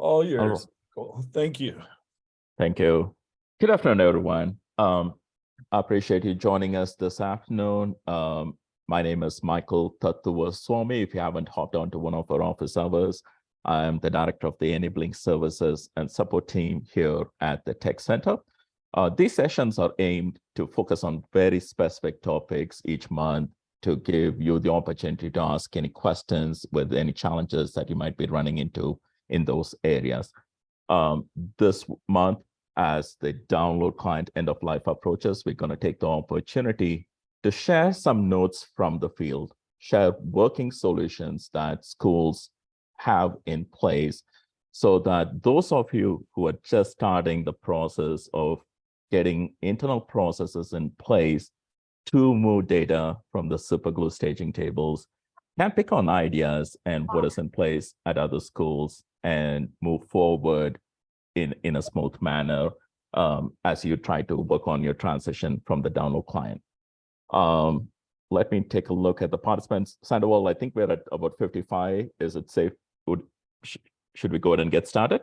All Oh, yours. Cool. Thank you. thank you. Good afternoon, everyone. I appreciate you joining us this afternoon. My name is Michael Tattuaswamy. If you haven't hopped onto one of our office hours, I'm the director of the Enabling Services and Support team here at the Tech Center. These sessions are aimed to focus on very specific topics each month to give you the opportunity to ask any questions with any challenges that you might be running into in those areas. This month, as the download client end of life approaches, we're going to take the opportunity to share some notes from the field, share working solutions that schools have in place so that those of you who are just starting the process of getting internal processes in place to move data from the SuperGlue staging tables can pick on ideas and what is in place at other schools and move forward in a smooth manner as you try to work on your transition from the download client. Let me take a look at the participants. Sandoval, I think we're at about 55. Is it safe? Should we go ahead and get started?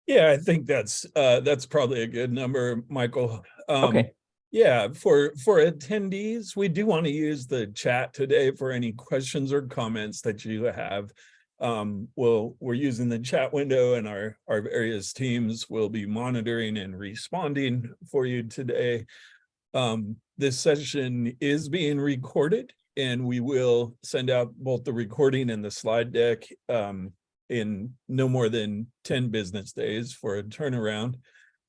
Yeah, I think that's probably a good number, Michael. Okay. Yeah, for attendees, we do want to use the chat today for any questions or comments that you have. We're using the chat window, and our various teams will be monitoring and responding for you today. This session is being recorded, and we will send out both the recording and the slide deck in no more than 10 business days for a turnaround.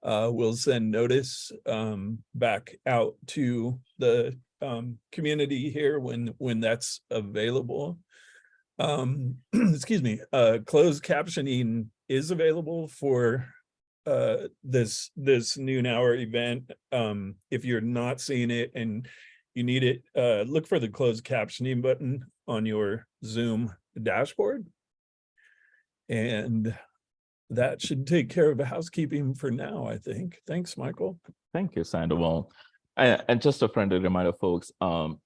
We'll send notice back out to the community here when that's available. Excuse me, closed captioning is available for this noon hour event. If you're not seeing it and you need it, look for the closed captioning button on your Zoom dashboard. And that should take care of the housekeeping for now, I think. Thanks, Michael. Thank you, Sandoval. And just a friendly reminder, folks,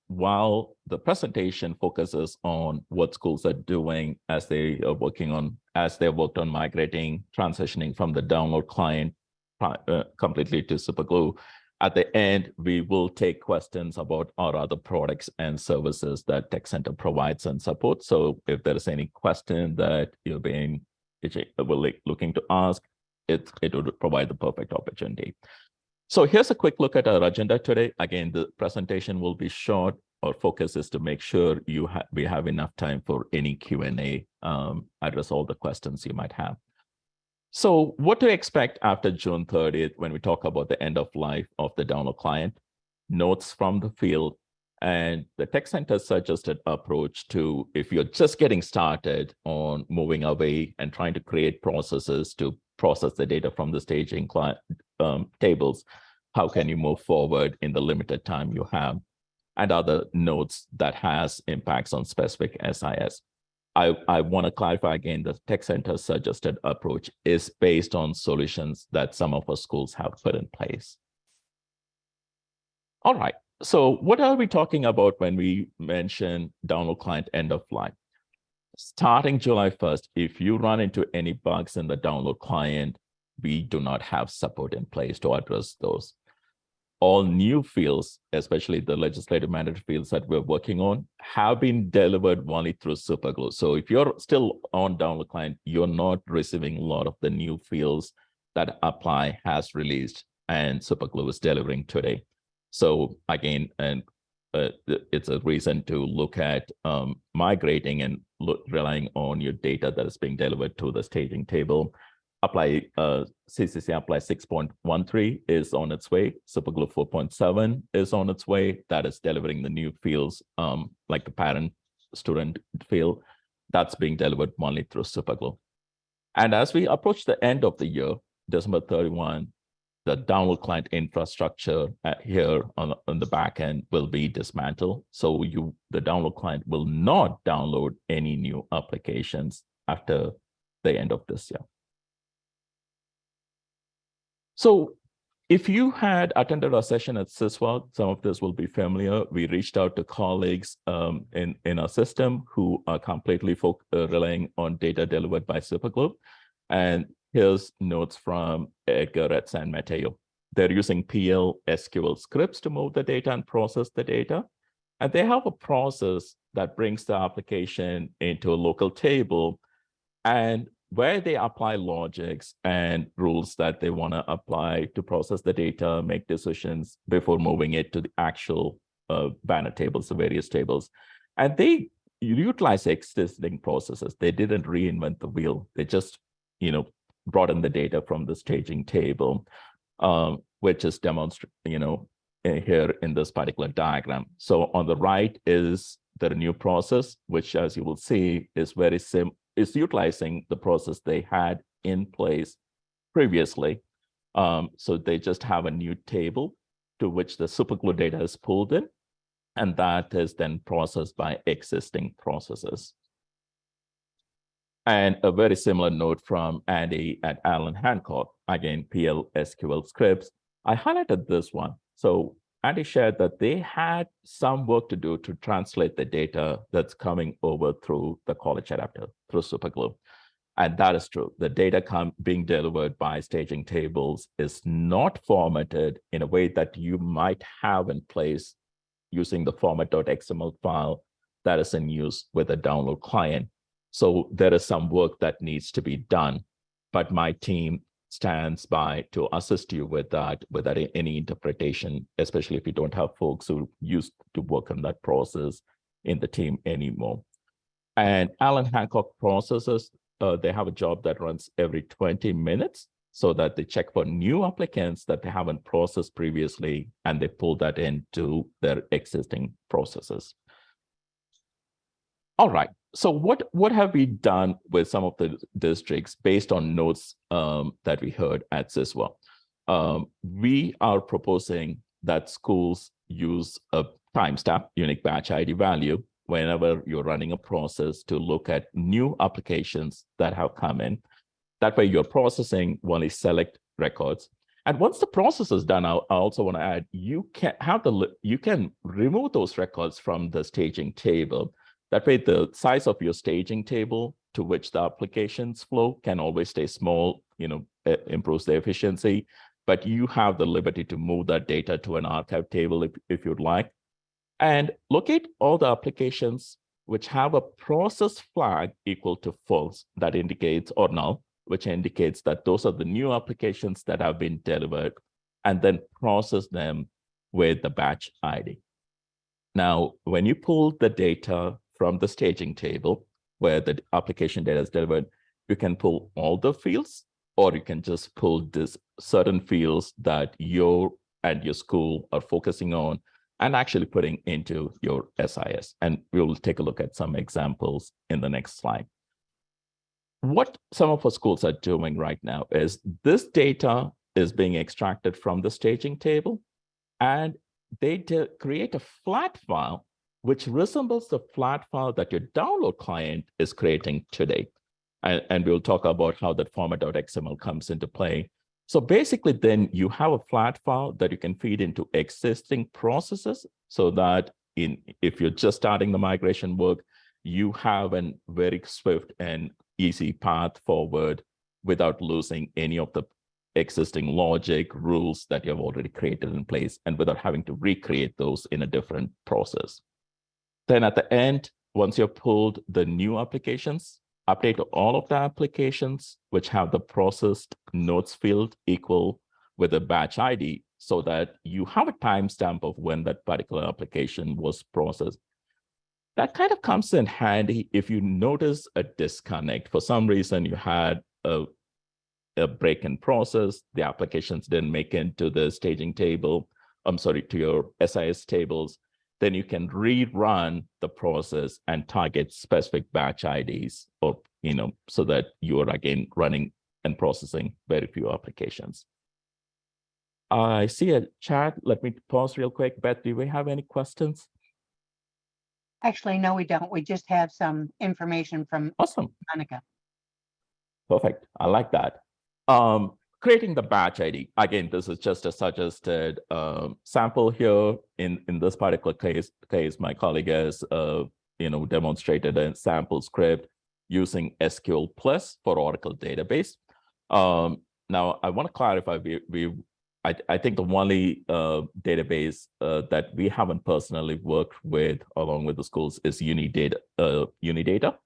while the presentation focuses on what schools are doing as they are as they've worked on migrating, transitioning from the download client completely to SuperGlue, at the end, we will take questions about our other products and services that Tech Center provides and supports. So if there is any question that you're looking to ask, it would provide the perfect opportunity. So here's a quick look at our agenda today. Again, the presentation will be short. Our focus is to make sure we have enough time for any Q&A, address all the questions you might have. So what to expect after June 30th when we talk about the end of life of the download client, notes from the field, and the Tech Center suggested approach to if you're just getting started on moving away and trying to create processes to process the data from the staging client tables, how can you move forward in the limited time you have, and other notes that has impacts on specific SIS. I want to clarify again, the Tech Center suggested approach is based on solutions that some of our schools have put in place. All right, so what are we talking about when we mention download client end of life? Starting July 1st, if you run into any bugs in the download client, we do not have support in place to address those. All new fields, especially the legislative mandate fields that we're working on, have been delivered only through SuperGlue. So if you're still on download client, you're not receiving a lot of the new fields that Apply has released and SuperGlue is delivering today. So again, it's a reason to look at migrating and relying on your data that is being delivered to the staging table. CCC Apply 6.13 is on its way. SuperGlue 4.7 is on its way. That is delivering the new fields like the parent-student field. That's being delivered only through SuperGlue. And as we approach the end of the year, December 31, the download client infrastructure here on the back end will be dismantled. So the download client will not download any new applications after the end of this year. So if you had attended our session at SysWorld, some of this will be familiar. We reached out to colleagues in our system who are completely relying on data delivered by SuperGlue. And here's notes from Edgar at San Mateo. They're using PL SQL scripts to move the data and process the data. And they have a process that brings the application into a local table, and where they apply logics and rules that they want to apply to process the data, make decisions before moving it to the actual banner tables, the various tables. And they utilize existing processes. They didn't reinvent the wheel. They just, brought in the data from the staging table, which is demonstrated, here in this particular diagram. So on the right is the new process, which, as you will see, is is utilizing the process they had in place previously. So they just have a new table to which the SuperGlue data is pulled in, and that is then processed by existing processes. And a very similar note from Andy at Allen Hancock, again, PL SQL scripts. I highlighted this one. So Andy shared that they had some work to do to translate the data that's coming over through the college adapter, through SuperGlue. And that is true. The data being delivered by staging tables is not formatted in a way that you might have in place using the format.xml file that is in use with a download client. So there is some work that needs to be done, but my team stands by to assist you with that without any interpretation, especially if you don't have folks who used to work on that process in the team anymore. And Allen Hancock processes, they have a job that runs every 20 minutes so that they check for new applicants that they haven't processed previously, and they pull that into their existing processes. All right. So what have we done with some of the districts based on notes that we heard at CISWA? We are proposing that schools use a timestamp, unique batch ID value, whenever you're running a process to look at new applications that have come in. That way you're processing only select records. And once the process is done, I also want to add, you can remove those records from the staging table. That way, the size of your staging table to which the applications flow can always stay small, improves the efficiency, but you have the liberty to move that data to an archive table if you'd like. And locate all the applications which have a process flag equal to false that indicates, or null, which indicates that those are the new applications that have been delivered, and then process them with the batch ID. Now, when you pull the data from the staging table where the application data is delivered, you can pull all the fields, or you can just pull this certain fields that you and your school are focusing on and actually putting into your SIS. And we'll take a look at some examples in the next slide. What some of our schools are doing right now is this data is being extracted from the staging table, and they create a flat file which resembles the flat file that your download client is creating today. And we'll talk about how that format.xml comes into play. So basically, then you have a flat file that you can feed into existing processes so that if you're just starting the migration work, you have a very swift and easy path forward without losing any of the existing logic rules that you have already created in place, and without having to recreate those in a different process. Then at the end, once you've pulled the new applications, update all of the applications which have the processed notes field equal with a batch ID so that you have a timestamp of when that particular application was processed. That kind of comes in handy if you notice a disconnect. For some reason, you had a break in process, the applications didn't make it into the staging table, to your SIS tables, then you can rerun the process and target specific batch IDs, or so that you are again running and processing very few applications. I see a chat. Let me pause real quick. Beth, do we have any questions? Actually, no, we don't. We just have some information from Awesome. Monica. Perfect. I like that. Creating the batch ID. Again, this is just a suggested sample here. In this particular case, my colleague has demonstrated a sample script. using SQL Plus for Oracle database. Now, I want to clarify, I think the only database that we haven't personally worked with along with the schools is Unidata.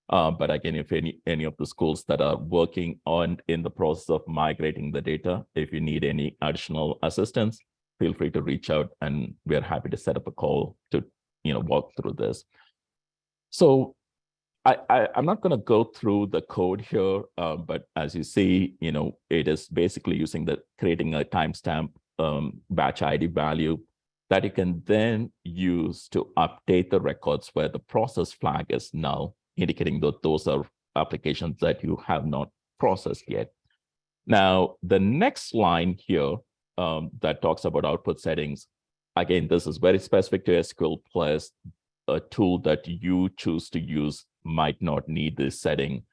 But again, if any of the schools that are working on in the process of migrating the data, if you need any additional assistance, feel free to reach out, and we're happy to set up a call to walk through this. So I'm not going to go through the code here, but as you see, it is basically creating a timestamp batch ID value that you can then use to update the records where the process flag is null, indicating that those are applications that you have not processed yet. Now, the next line here that talks about output settings, again, this is very specific to SQL Plus. A tool that you choose to use might not need this setting.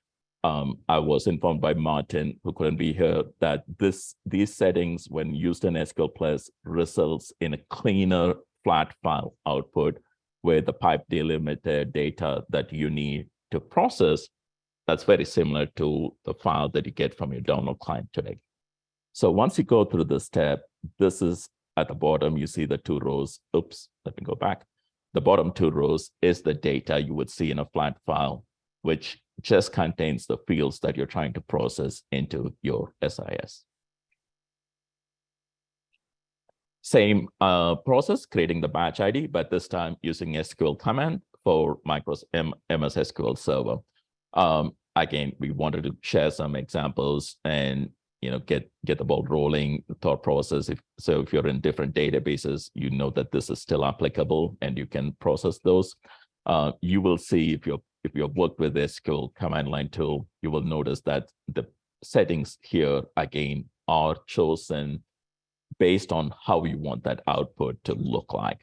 I was informed by Martin, who couldn't be here, that these settings, when used in SQL Plus, results in a cleaner flat file output where the pipe delimited data that you need to process, that's very similar to the file that you get from your download client today. So once you go through this step, this is at the bottom, you see the 2 rows. Oops, let me go back. The bottom 2 rows is the data you would see in a flat file, which just contains the fields that you're trying to process into your SIS. Same process, creating the batch ID, but this time using SQL command for MS SQL Server. Again, we wanted to share some examples and get the ball rolling, the thought process. If you're in different databases, you know that this is still applicable and you can process those. You will see if you've worked with SQL command line tool, you will notice that the settings here again are chosen based on how you want that output to look like.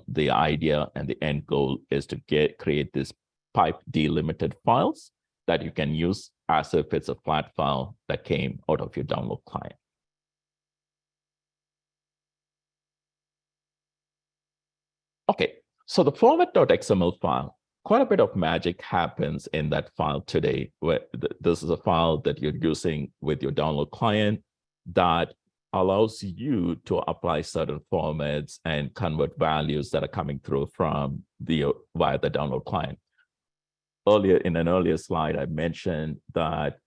The idea and the end goal is to create this pipe delimited files that you can use as if it's a flat file that came out of your download client. Okay, so the format.xml file, quite a bit of magic happens in that file today. Where this is a file that you're using with your download client that allows you to apply certain formats and convert values that are coming through from via the download client. Earlier, in an earlier slide, I mentioned that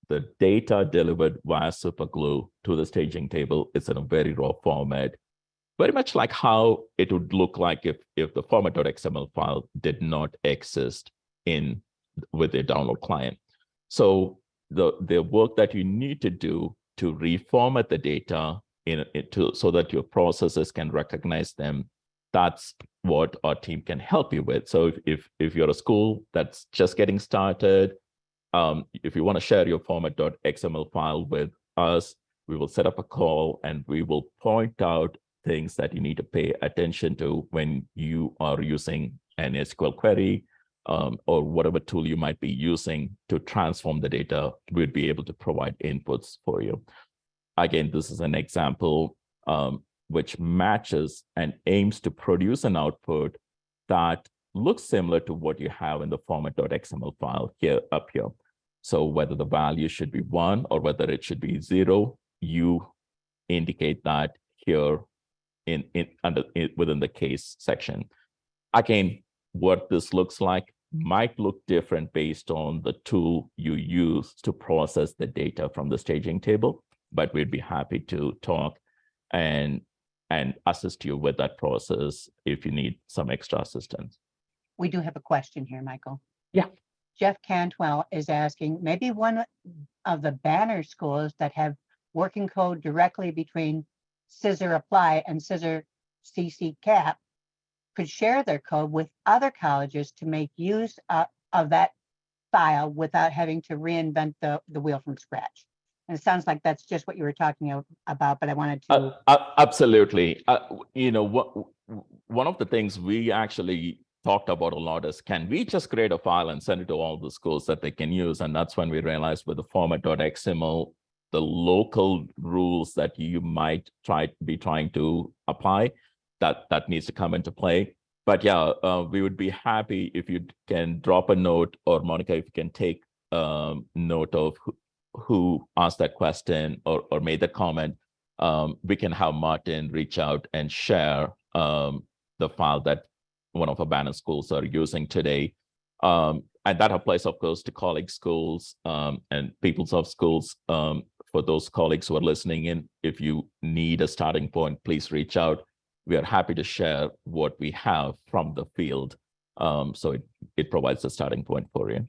the data delivered via SuperGlue to the staging table is in a very raw format, very much like how it would look like if the format.xml file did not exist with the download client. So the work that you need to do to reformat the data so that your processes can recognize them, that's what our team can help you with. So if you're a school that's just getting started, if you want to share your format.xml file with us, we will set up a call and we will point out things that you need to pay attention to when you are using an SQL query or whatever tool you might be using to transform the data. We'd be able to provide inputs for you. Again, this is an example which matches and aims to produce an output that looks similar to what you have in the format.xml file up here. So whether the value should be 1 or whether it should be 0, you indicate that here within the case section. Again, what this looks like might look different based on the tool you use to process the data from the staging table, but we'd be happy to talk and assist you with that process if you need some extra assistance. We do have a question here, Michael. Yeah. Jeff Cantwell is asking, maybe one of the banner schools that have working code directly between Scissor Apply and Scissor CC Cap could share their code with other colleges to make use of that file without having to reinvent the wheel from scratch. And it sounds like that's just what you were talking about, but I wanted to. Absolutely. One of the things we actually talked about a lot is, can we just create a file and send it to all the schools that they can use? And that's when we realized with the format.xml, the local rules that you might be trying to apply, that needs to come into play. But yeah, we would be happy if you can drop a note, or Monica, if you can take note of who asked that question or made the comment. We can have Martin reach out and share the file that one of our banner schools are using today. And that applies, of course, to colleague schools and PeoplesSoft schools. For those colleagues who are listening in, if you need a starting point, please reach out. We are happy to share what we have from the field. So it provides a starting point for you.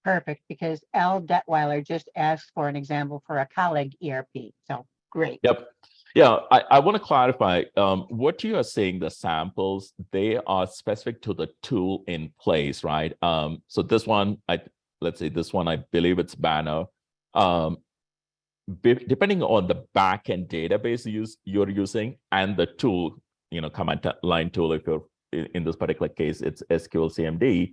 Perfect, because Al Detweiler just asked for an example for a colleague ERP. So great. Yep. Yeah, I want to clarify what you are saying, the samples, they are specific to the tool in place, right? So this one, let's say this one, I believe it's Banner. Depending on the backend database you're using and the tool, command line tool, if you're in this particular case, it's SQL CMD,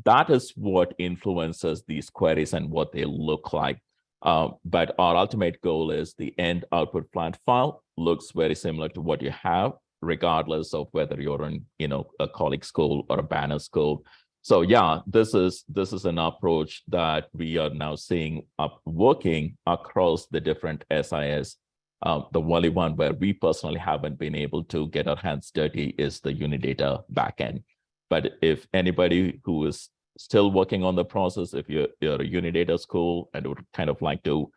that is what influences these queries and what they look like. But our ultimate goal is the end output flat file looks very similar to what you have, regardless of whether you're in, a colleague school or a banner school. So yeah, this is an approach that we are now seeing working across the different SIS. The only one where we personally haven't been able to get our hands dirty is the Unidata backend. But if anybody who is still working on the process, if you're a Unidata school and would kind of like to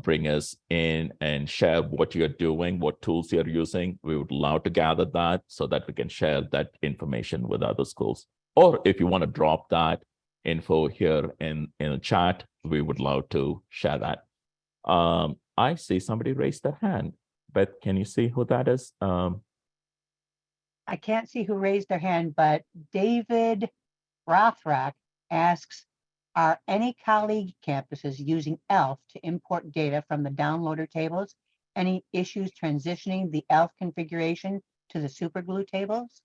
bring us in and share what you're doing, what tools you're using, we would love to gather that so that we can share that information with other schools. Or if you want to drop that info here in the chat, we would love to share that. I see somebody raised their hand, but can you see who that is? I can't see who raised their hand, but David Rothrock asks, are any colleague campuses using ELF to import data from the downloader tables? Any issues transitioning the ELF configuration to the SuperGlue tables?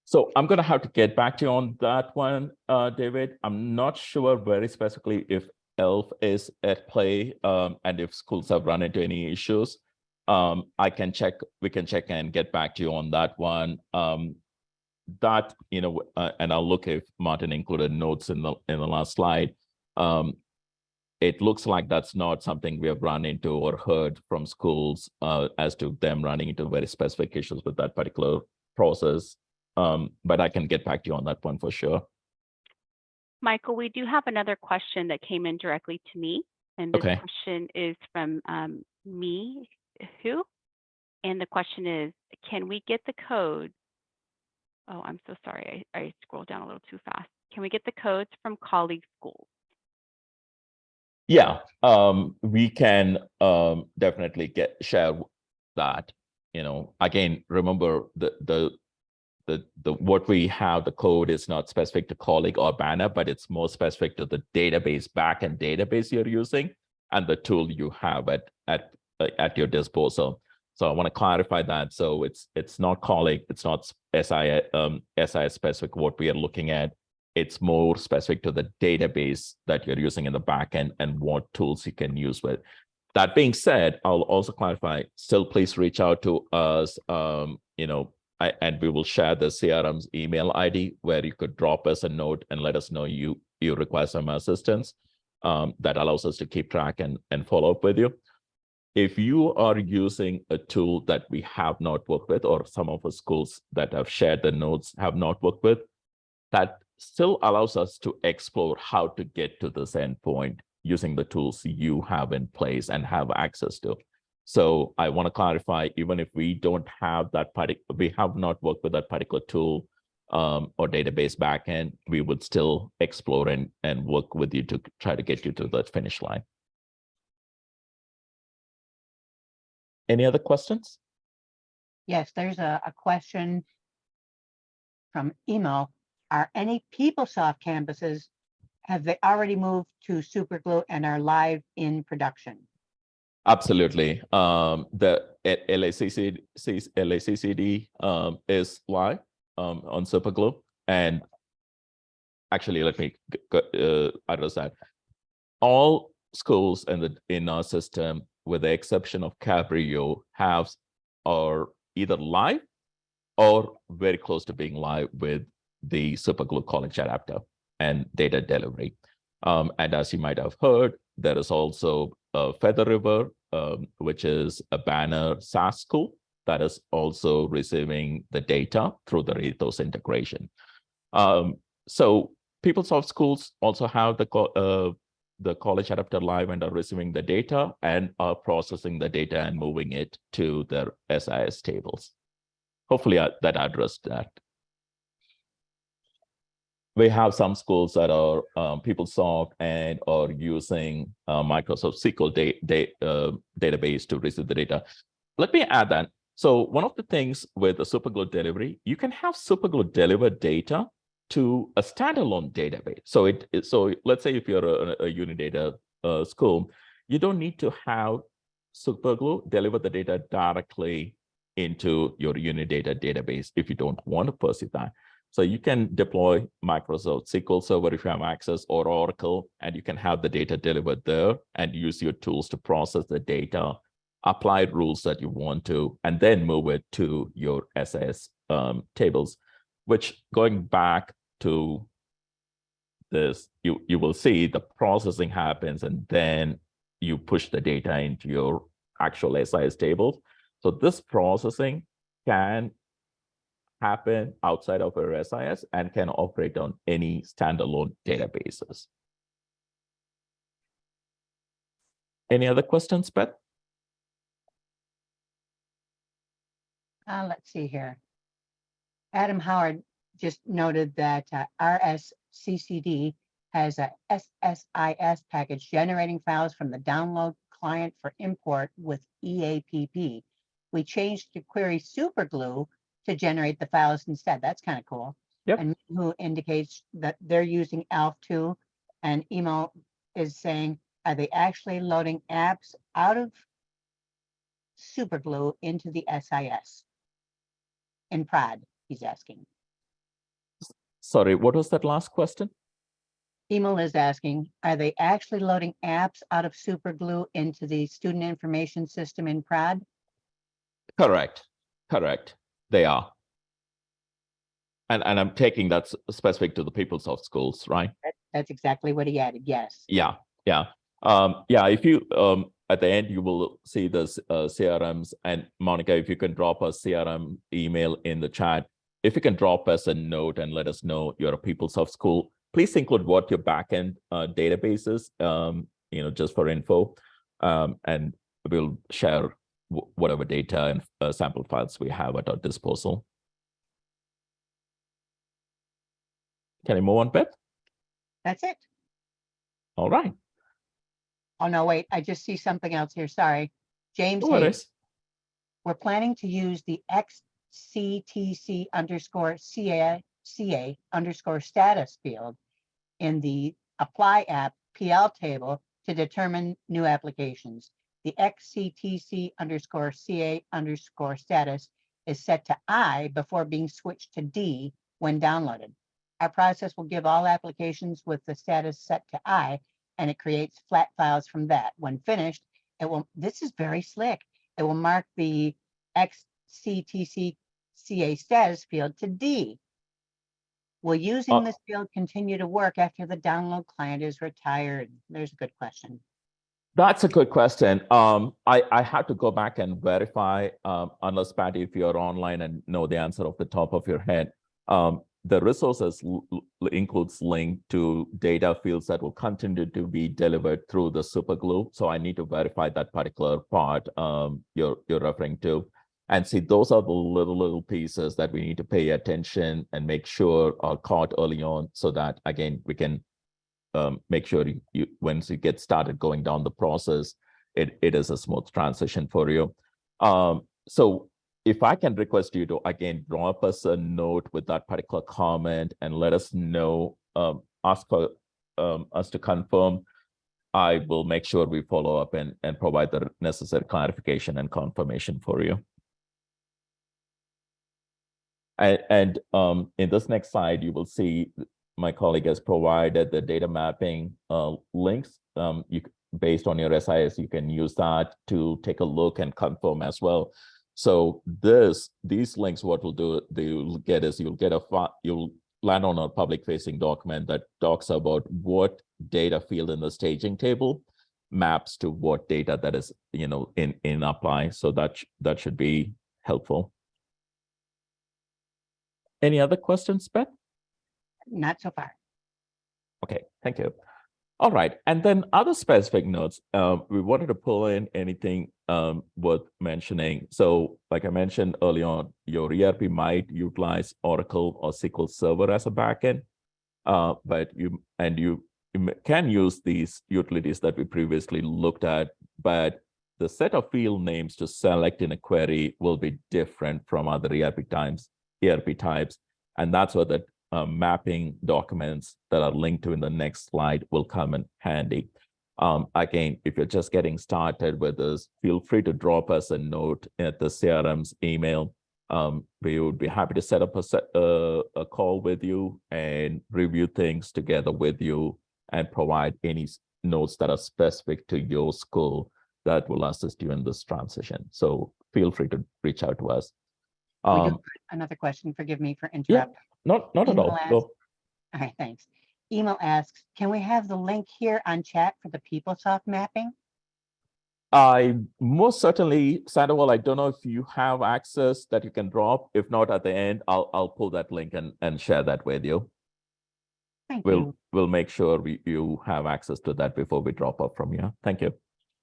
So I'm going to have to get back to you on that one, David. I'm not sure very specifically if ELF is at play and if schools have run into any issues. We can check and get back to you on that one. And I'll look if Martin included notes in the last slide. It looks like that's not something we have run into or heard from schools as to them running into very specific issues with that particular process. But I can get back to you on that one for sure. Michael, we do have another question that came in directly to me. And this question is from me, who? And the question is, can we get the code? Oh, I'm so sorry. I scrolled down a little too fast. Can we get the codes from colleague schools? Yeah, we can definitely share that. Again, remember the what we have, the code is not specific to colleague or banner, but it's more specific to the database backend database you're using and the tool you have at your disposal. So I want to clarify that. So it's not colleague, it's not SI specific what we are looking at. It's more specific to the database that you're using in the backend and what tools you can use with. That being said, I'll also clarify, still please reach out to us, and we will share the CRM's email ID where you could drop us a note and let us know you require some assistance. That allows us to keep track and follow up with you. If you are using a tool that we have not worked with, or some of the schools that have shared the notes have not worked with, that still allows us to explore how to get to this endpoint using the tools you have in place and have access to. So I want to clarify, even if we don't have that we have not worked with that particular tool or database backend, we would still explore and work with you to try to get you to the finish line. Any other questions? Yes, there's a question from email. Are any PeoplesSoft campuses, have they already moved to SuperGlue and are live in production? Absolutely. The LACCD is live on SuperGlue. And actually, let me address that. All schools in our system, with the exception of Cabrillo, are either live or very close to being live with the SuperGlue college adapter and data delivery. And as you might have heard, there is also Feather River, which is a banner SaaS school that is also receiving the data through the Ethos integration. So PeopleSoft schools also have the college adapter live and are receiving the data and are processing the data and moving it to their SIS tables. Hopefully that addressed that. We have some schools that are PeopleSoft and are using Microsoft SQL database to receive the data. Let me add that. So one of the things with the SuperGlue delivery, you can have SuperGlue deliver data to a standalone database. So let's say if you're a Unidata school, you don't need to have SuperGlue deliver the data directly into your Unidata database if you don't want to pursue that. So you can deploy Microsoft SQL Server if you have access, or Oracle, and you can have the data delivered there and use your tools to process the data, apply rules that you want to, and then move it to your SIS tables, which going back to this, you will see the processing happens and then you push the data into your actual SIS tables. So this processing can happen outside of our SIS and can operate on any standalone databases. Any other questions, Beth? Let's see here. Adam Howard just noted that RSCCD has a SSIS package generating files from the download client for import with EAPP. We changed to query SuperGlue to generate the files instead. That's kind of cool. Yep. And who indicates that they're using ALF2, and Emo is saying, are they actually loading apps out of SuperGlue into the SIS? In prod, he's asking. Sorry, what was that last question? Emil is asking, are they actually loading apps out of SuperGlue into the student information system in prod? Correct. They are. And I'm taking that specific to the PeopleSoft schools, right? That's exactly what he added, yes. Yeah. If you at the end you will see this CRMs, and Monica, if you can drop a CRM email in the chat, if you can drop us a note and let us know you're a PeopleSoft school, please include what your backend database is, just for info, and we'll share whatever data and sample files we have at our disposal. Can I move on, Beth? That's it. All right. Oh, no, wait, I just see something else here, sorry. James No worries. Hayes, we're planning to use the XCTC underscore CA underscore status field in the apply app PL table to determine new applications. The XCTC underscore CA underscore status is set to I before being switched to D when downloaded. Our process will give all applications with the status set to I, and it creates flat files from that. When finished, it will, this is very slick. It will mark the XCTC CA status field to D. Will using this field continue to work after the download client is retired? There's a good question. That's a good question. I had to go back and verify, unless Patty, if you're online and know the answer off the top of your head. The resources includes link to data fields that will continue to be delivered through the SuperGlue. So I need to verify that particular part you're referring to. And see, those are the little pieces that we need to pay attention and make sure are caught early on, so that, again, we can make sure you once you get started going down the process, it is a smooth transition for you. So if I can request you to, again, drop us a note with that particular comment and let us know, ask for us to confirm, I will make sure we follow up and provide the necessary clarification and confirmation for you. And in this next slide, you will see my colleague has provided the data mapping links. Based on your SIS, you can use that to take a look and confirm as well. So these links, what will do, you'll get is you'll land on a public facing document that talks about what data field in the staging table maps to what data that is, in apply. So that should be helpful. Any other questions, Beth? Not so far. Okay, thank you. All right, and then other specific notes, we wanted to pull in anything worth mentioning. So like I mentioned early on, your ERP might utilize Oracle or SQL Server as a backend, but you can use these utilities that we previously looked at, but the set of field names to select in a query will be different from other ERP types, and that's where the mapping documents that are linked to in the next slide will come in handy. Again, if you're just getting started with this, feel free to drop us a note at the CRM's email. We would be happy to set up a call with you and review things together with you and provide any notes that are specific to your school that will assist you in this transition. So feel free to reach out to us. We do have another question. Forgive me for Yeah, interrupting. not at all. All right, thanks. Email asks, can we have the link here on chat for the PeopleSoft mapping? I most certainly, Sandoval, I don't know if you have access that you can drop. If not, at the end, I'll pull that link and share that with you. Thank you. We'll make sure you have access to that before we drop off from you. Thank you.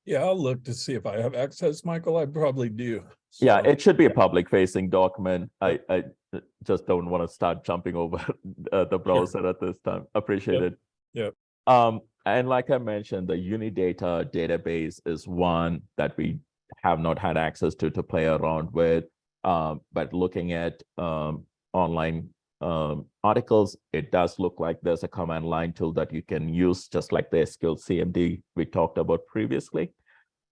Yeah, I'll look to see if I have access, Michael. I probably do. So. Yeah, it should be a public facing document. I just don't want to start jumping over the browser at this time. Appreciate it. Yep. And like I mentioned, the Unidata database is one that we have not had access to play around with. But looking at online articles, it does look like there's a command line tool that you can use, just like the SQL CMD we talked about previously,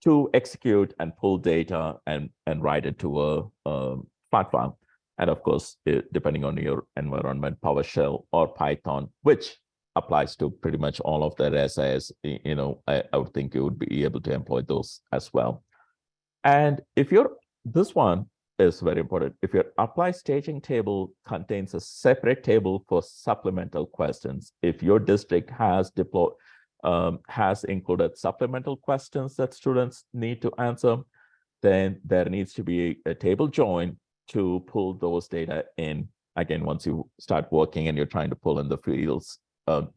to execute and pull data and write it to a flat file. And of course, depending on your environment, PowerShell or Python, which applies to pretty much all of the SIS, I would think you would be able to employ those as well. And this one is very important. If your apply staging table contains a separate table for supplemental questions, if your district has included supplemental questions that students need to answer, then there needs to be a table join to pull those data in. Again, once you start working and you're trying to pull in the fields,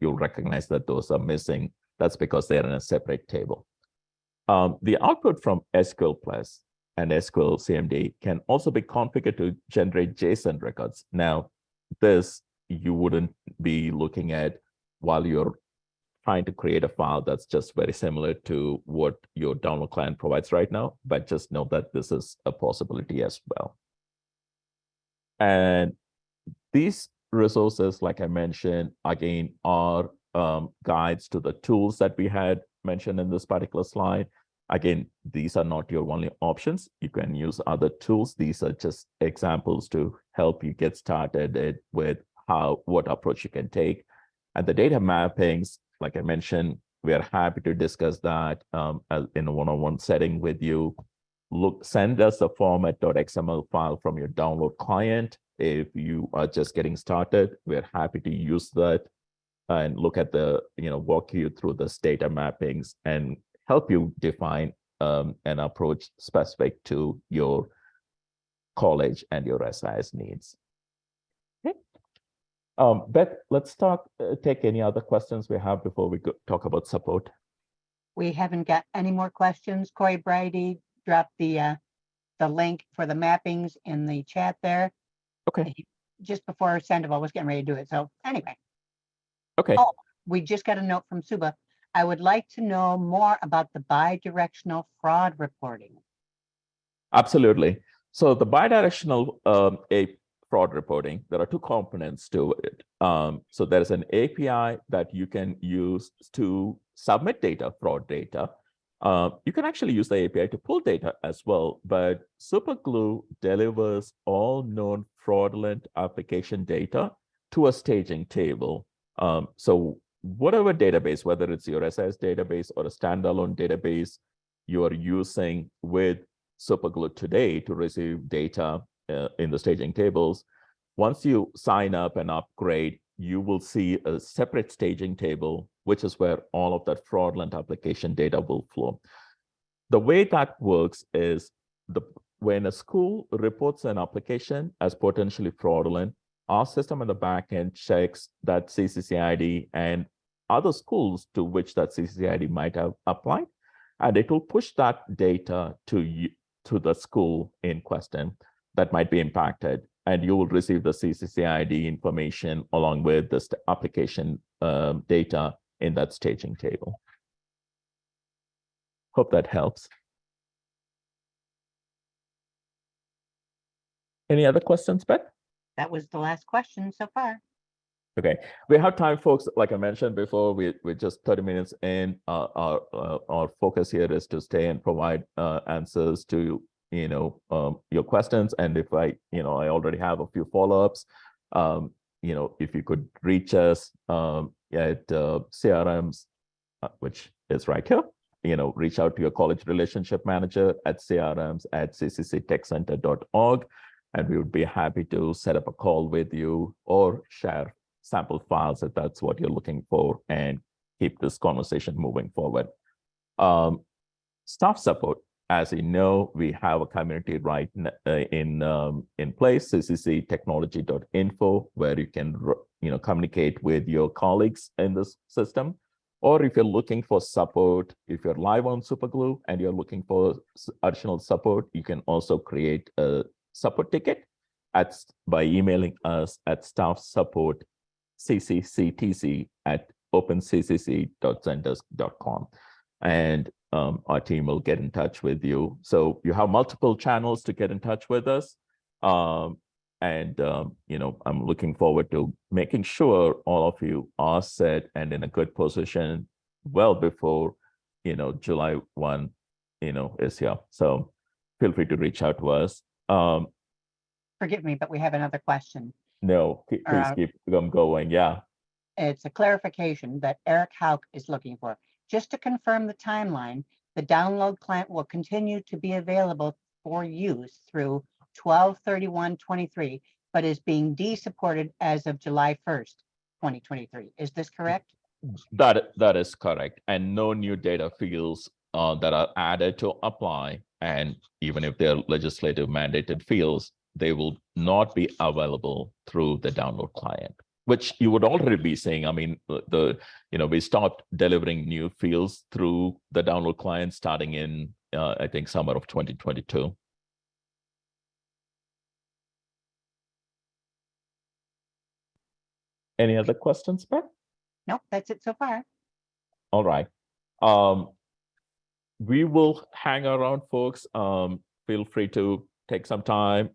you'll recognize that those are missing. That's because they're in a separate table. The output from SQL Plus and SQL CMD can also be configured to generate JSON records. Now, this you wouldn't be looking at while you're trying to create a file that's just very similar to what your download client provides right now, but just know that this is a possibility as well. And these resources, like I mentioned, again, are guides to the tools that we had mentioned in this particular slide. Again, these are not your only options. You can use other tools. These are just examples to help you get started with what approach you can take. And the data mappings, like I mentioned, we are happy to discuss that in a one-on-one setting with you. Send us a format.xml file from your download client. If you are just getting started, we're happy to use that and look at walk you through this data mappings and help you define an approach specific to your college and your SIS needs. Okay. Beth, let's take any other questions we have before we talk about support. We haven't got any more questions. Corey Brady dropped the link for the mappings in the chat there. Okay. Just before Sandoval was getting ready to do it. So anyway. Okay. Oh, we just got a note from Suba. I would like to know more about the bidirectional fraud reporting. Absolutely. So the bidirectional fraud reporting, there are two components to it. So there's an API that you can use to submit data, fraud data. You can actually use the API to pull data as well, but SuperGlue delivers all known fraudulent application data to a staging table. So whatever database, whether it's your SIS database or a standalone database you are using with SuperGlue today to receive data in the staging tables, once you sign up and upgrade, you will see a separate staging table, which is where all of that fraudulent application data will flow. The way that works is when a school reports an application as potentially fraudulent, our system in the back end checks that CCC ID and other schools to which that CCC ID might have applied, and it will push that data to the school in question that might be impacted, and you will receive the CCC ID information along with the application data in that staging table. Hope that helps. Any other questions, Beth? That was the last question so far. Okay, we have time, folks. Like I mentioned before, we're just 30 minutes in. Our focus here is to stay and provide answers to your questions. And if I already have a few follow-ups. If you could reach us at CRMs, which is right here. Reach out to your college relationship manager at crms@ccctechcenter.org, and we would be happy to set up a call with you or share sample files if that's what you're looking for, and keep this conversation moving forward. Staff support, as you know, we have a community right in place, ccctechnology.info, where you can communicate with your colleagues in this system. Or if you're looking for support, if you're live on SuperGlue and you're looking for additional support, you can also create a support ticket by emailing us at staffsupport@openccc.zendesk.com, and our team will get in touch with you. So you have multiple channels to get in touch with us, I'm looking forward to making sure all of you are set and in a good position well before July 1 is here. So feel free to reach out to us. Forgive me, but we have another question. No, please keep them going. Yeah. It's a clarification that Eric Hauk is looking for. Just to confirm the timeline, the download client will continue to be available for use through 12/31/23, but is being de-supported as of July 1st, 2023. Is this correct? That is correct. And no new data fields that are added to apply, and even if they're legislative mandated fields, they will not be available through the download client, which you would already be seeing. I mean, we stopped delivering new fields through the download client starting in, I think, summer of 2022. Any other questions, Beth? Nope, that's it so far. All right. We will hang around, folks. Feel free to take some time.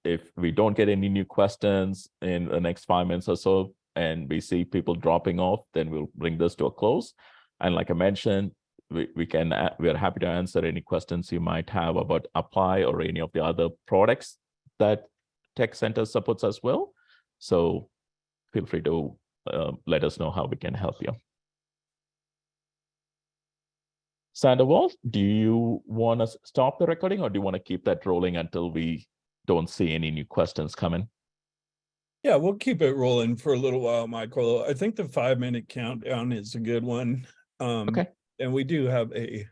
If we don't get any new questions in the next 5 minutes or so, and we see people dropping off, then we'll bring this to a close. And like I mentioned, we are happy to answer any questions you might have about Apply or any of the other products that Tech Center supports as well. So feel free to let us know how we can help you. Sandoval, do you want to stop the recording, or do you want to keep that rolling until we don't see any new questions coming? Yeah, we'll keep it rolling for a little while, Michael. I think the 5-minute countdown is a good one. Okay. And we do have a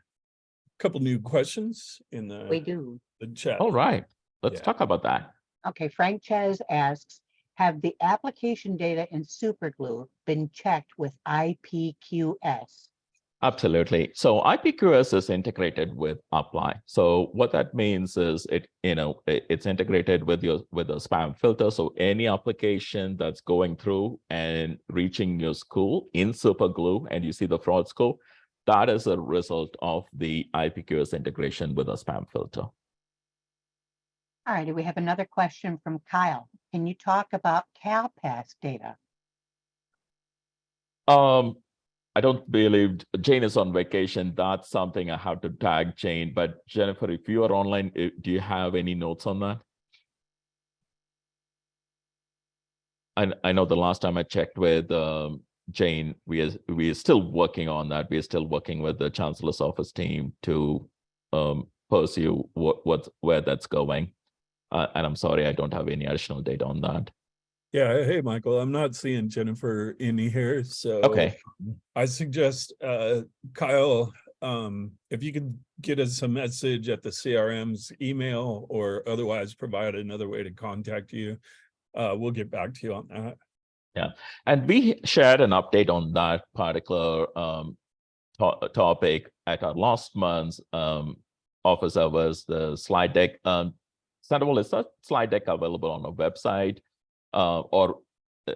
couple new questions in the chat. All right, let's talk about that. Okay, Frank Ches asks, have the application data in SuperGlue been checked with IPQS? Absolutely. So IPQS is integrated with Apply. So what that means is it's integrated with a spam filter. So any application that's going through and reaching your school in SuperGlue, and you see the fraud score, that is a result of the IPQS integration with a spam filter. All right, we have another question from Kyle. Can you talk about CalPass data? I don't believe Jane is on vacation. That's something I have to tag Jane. But Jennifer, if you are online, do you have any notes on that? I know the last time I checked with Jane, we are still working on that. We are still working with the Chancellor's office team to pursue where that's going. And I'm sorry, I don't have any additional data on that. Yeah, hey, Michael, I'm not seeing Jennifer in here, so Okay. I suggest, Kyle, if you could get us a message at the CRM's email or otherwise provide another way to contact you, we'll get back to you on that. Yeah, and we shared an update on that particular topic at our last month's office hours. The slide deck, Sandoval, is that slide deck available on our website? Or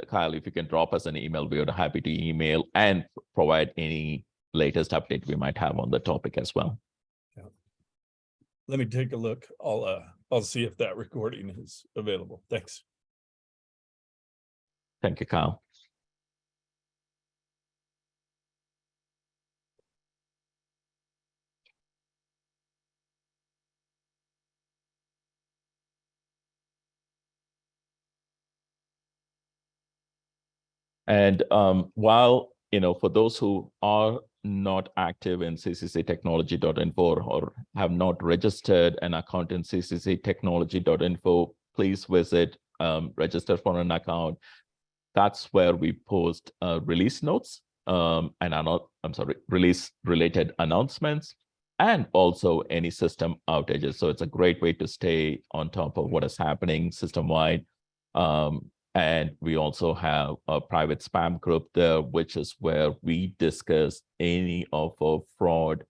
Kyle, if you can drop us an email, we are happy to email and provide any latest update we might have on the topic as well. Yeah. Let me take a look. I'll see if that recording is available. Thanks. Thank you, Kyle. And while, for those who are not active in ccctechnology.info or have not registered an account in ccctechnology.info, please visit, register for an account. That's where we post release notes release related announcements, and also any system outages. So it's a great way to stay on top of what is happening system-wide. And we also have a private spam group there, which is where we discuss any of our fraud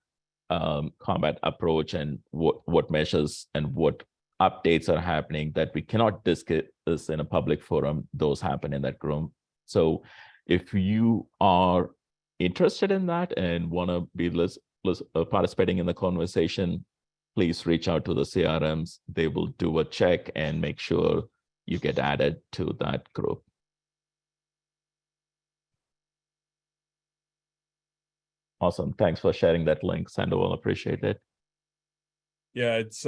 combat approach and what measures and what updates are happening that we cannot discuss in a public forum. Those happen in that room. So if you are interested in that and want to be participating in the conversation, please reach out to the CRMs. They will do a check and make sure you get added to that group. Awesome. Thanks for sharing that link, Sandoval. Appreciate it. Yeah, it's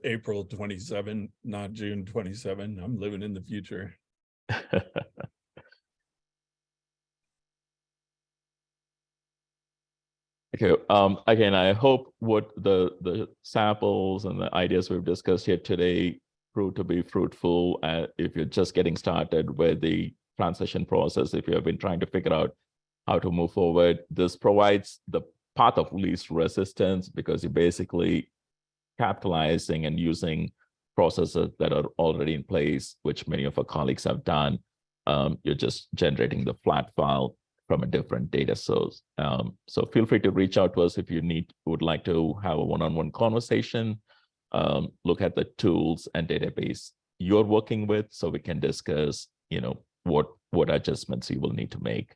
April 27, not June 27. I'm living in the future. Okay. Again, I hope what the samples and the ideas we've discussed here today prove to be fruitful. If you're just getting started with the transition process, if you have been trying to figure out how to move forward, this provides the path of least resistance, because you're basically capitalizing and using processes that are already in place, which many of our colleagues have done. You're just generating the flat file from a different data source. So feel free to reach out to us if you would like to have a one-on-one conversation. Look at the tools and database you're working with, so we can discuss, what adjustments you will need to make.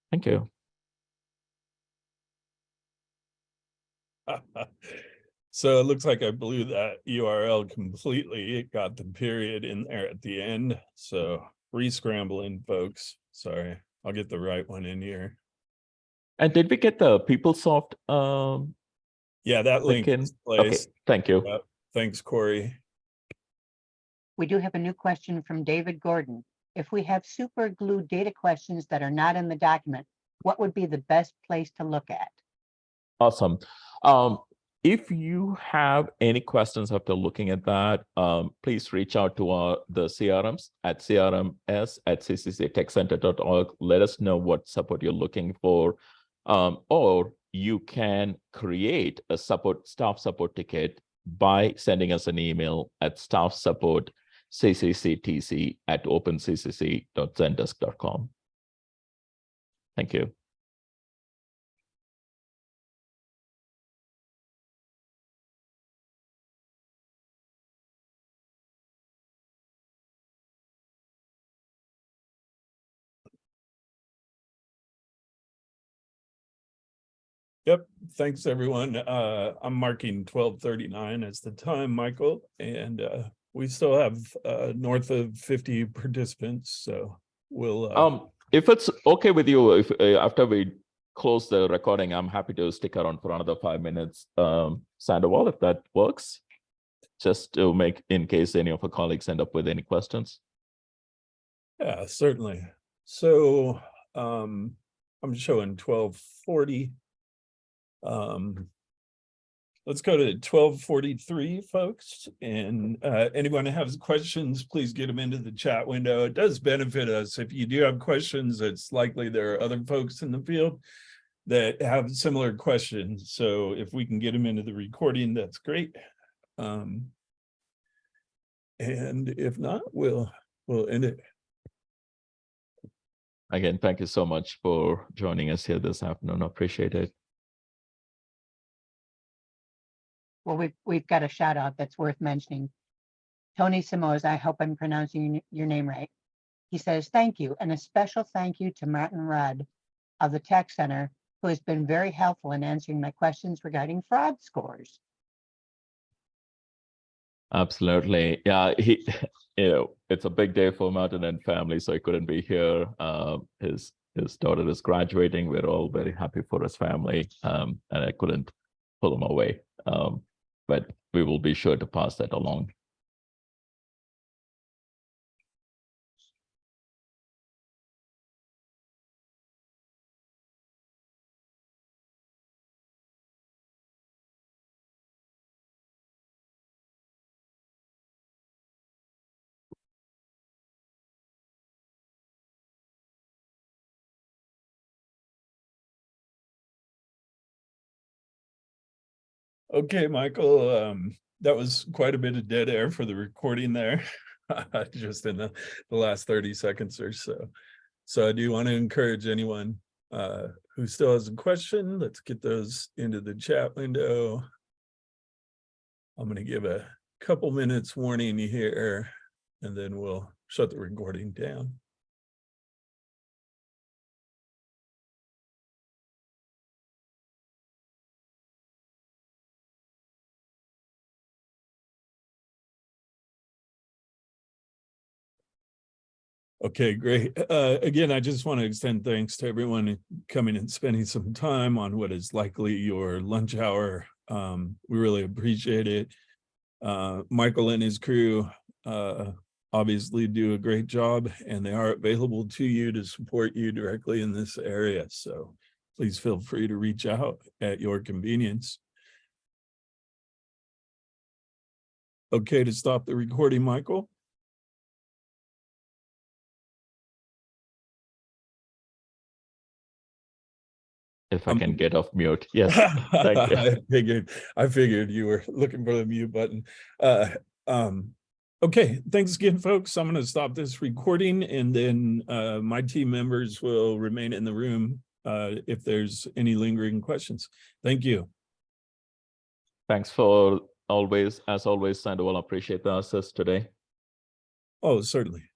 Thank you. So it looks like I blew that URL completely. It got the period in there at the end. So re-scrambling, folks. Sorry, I'll get the right one in here. And did we get the PeopleSoft? Yeah, that link is placed. Okay, thank you. Yep. Thanks, Corey. We do have a new question from David Gordon. If we have SuperGlue data questions that are not in the document, what would be the best place to look at? Awesome. If you have any questions after looking at that, please reach out to the CRMs at crms@ccctechcenter.org. Let us know what support you're looking for, or you can create a staff support ticket by sending us an email at staffsupport@openccc.zendesk.com. Thank you. Yep. Thanks, everyone. I'm marking 12:39 as the time, Michael, and we still have north of 50 participants. So we'll. If it's okay with you, if after we close the recording, I'm happy to stick around for another 5 minutes, Sandoval, if that works, just to make in case any of our colleagues end up with any questions. Yeah, certainly. So I'm showing 12:40. let's go to 12:43, folks. And anyone who has questions, please get them into the chat window. It does benefit us. If you do have questions, it's likely there are other folks in the field that have similar questions. So if we can get them into the recording, that's great. And if not, we'll end it. Again, thank you so much for joining us here this afternoon. I appreciate it. Well, we've got a shout out that's worth mentioning. Tony Simoes, I hope I'm pronouncing your name right. He says, thank you, and a special thank you to Martin Rudd of the Tech Center, who has been very helpful in answering my questions regarding fraud scores. Absolutely. Yeah, it's a big day for Martin and family, so he couldn't be here. His daughter is graduating. We're all very happy for his family, and I couldn't pull him away. But we will be sure to pass that along. Okay, Michael, that was quite a bit of dead air for the recording there, just in the last 30 seconds or so. So I do want to encourage anyone who still has a question, let's get those into the chat window. I'm going to give a couple minutes warning here, and then we'll shut the recording down. Okay, great. Again, I just want to extend thanks to everyone coming and spending some time on what is likely your lunch hour. We really appreciate it. Michael and his crew obviously do a great job, and they are available to you to support you directly in this area. So please feel free to reach out at your convenience. Okay, to stop the recording, Michael. If I can get off mute. Yes, thank you. I figured you were looking for the mute button. Okay, thanks again, folks. I'm going to stop this recording, and then my team members will remain in the room if there's any lingering questions. Thank you. Thanks for always, as always, Sandoval. Appreciate the assist today. Oh, certainly.